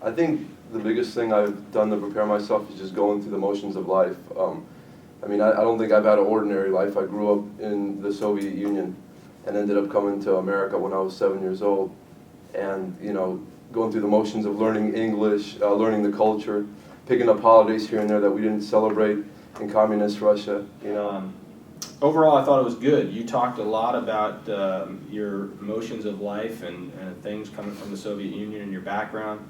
I think the biggest thing I've done to prepare myself is just going through the motions of life. I mean, I don't think I've had an ordinary life. I grew up in the Soviet Union and ended up coming to America when I was 7 years old. And, you know, going through the motions of learning English, learning the culture, picking up holidays here and there that we didn't celebrate in communist Russia, you know. Overall, I thought it was good. You talked a lot about your emotions of life and things coming from the Soviet Union and your background,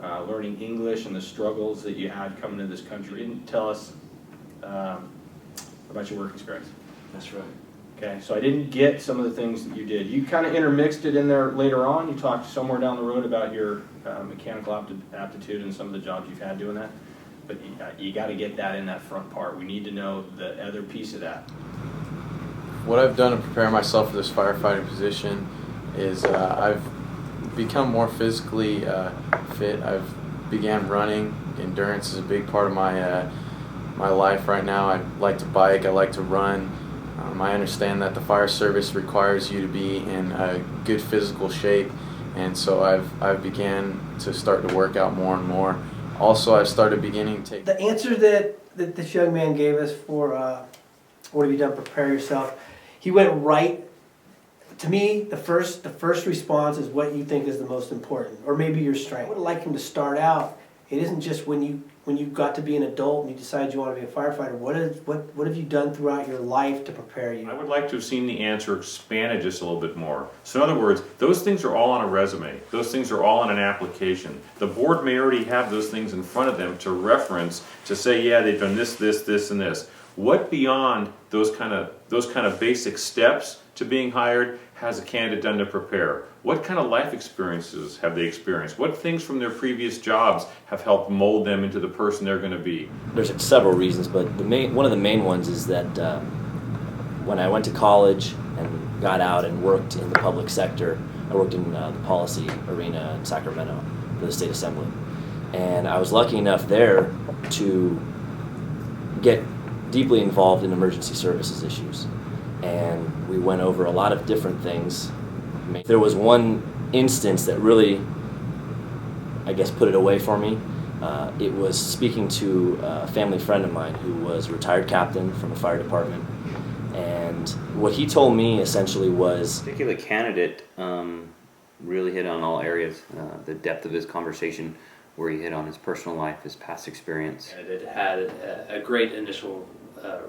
learning English and the struggles that you had coming to this country. You didn't tell us about your work experience. That's right. Okay, so I didn't get some of the things that you did. You kind of intermixed it in there later on. You talked somewhere down the road about your mechanical aptitude and some of the jobs you've had doing that. But you got to get that in that front part. We need to know the other piece of that. What I've done to prepare myself for this firefighting position is I've become more physically fit. I've began running. Endurance is a big part of my life right now. I like to bike. I like to run. I understand that the fire service requires you to be in a good physical shape, and so I've began to start to work out more and more. Also, I've started beginning to take... The answer that this young man gave us for what have you done to prepare yourself, he went right. To me, the first response is what you think is the most important, or maybe your strength. I would like him to start out. It isn't just when you got to be an adult and you decide you want to be a firefighter. What have you done throughout your life to prepare you? I would like to have seen the answer expanded just a little bit more. So in other words, those things are all on a resume. Those things are all on an application. The board may already have those things in front of them to reference, to say, yeah, they've done this, this, this, and this. What beyond those kind of basic steps to being hired has a candidate done to prepare? What kind of life experiences have they experienced? What things from their previous jobs have helped mold them into the person they're going to be? There's several reasons, but one of the main ones is that when I went to college and got out and worked in the public sector, I worked in the policy arena in Sacramento for the state assembly. And I was lucky enough there to get deeply involved in emergency services issues. And we went over a lot of different things. There was one instance that really, I guess, put it away for me. It was speaking to a family friend of mine who was a retired captain from a fire department. And what he told me essentially was... I think the candidate really hit on all areas. The depth of his conversation, where he hit on his personal life, his past experience. And it had a great initial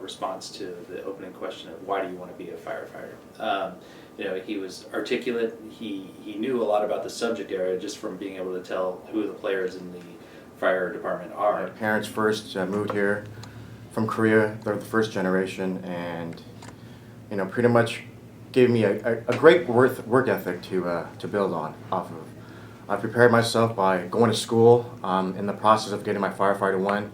response to the opening question of why do you want to be a firefighter. You know, he was articulate. He knew a lot about the subject area just from being able to tell who the players in the fire department are. My parents first moved here from Korea. They're the first generation, and you know, pretty much gave me a great work ethic to build off of. I prepared myself by going to school. In the process of getting my firefighter 1.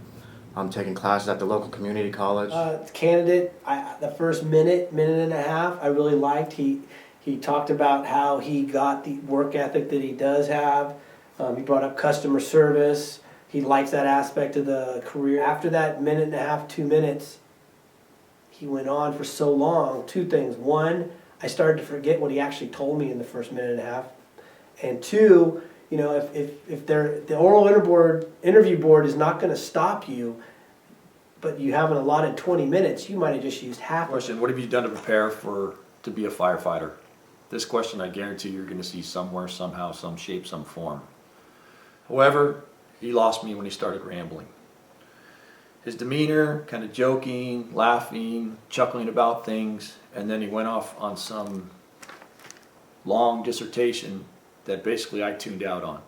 I'm taking classes at the local community college. Candidate, the first minute and a half, I really liked. He talked about how he got the work ethic that he does have. He brought up customer service. He likes that aspect of the career. After that minute and a half, 2 minutes, he went on for so long. Two things. One, I started to forget what he actually told me in the first minute and a half. And two, you know, if the oral interview board is not going to stop you, but you haven't allotted 20 minutes, you might have just used half. Question: what have you done to prepare to be a firefighter? This question, I guarantee you're going to see somewhere, somehow, some shape, some form. However, he lost me when he started rambling. His demeanor, kind of joking, laughing, chuckling about things, and then he went off on some long dissertation that basically I tuned out on.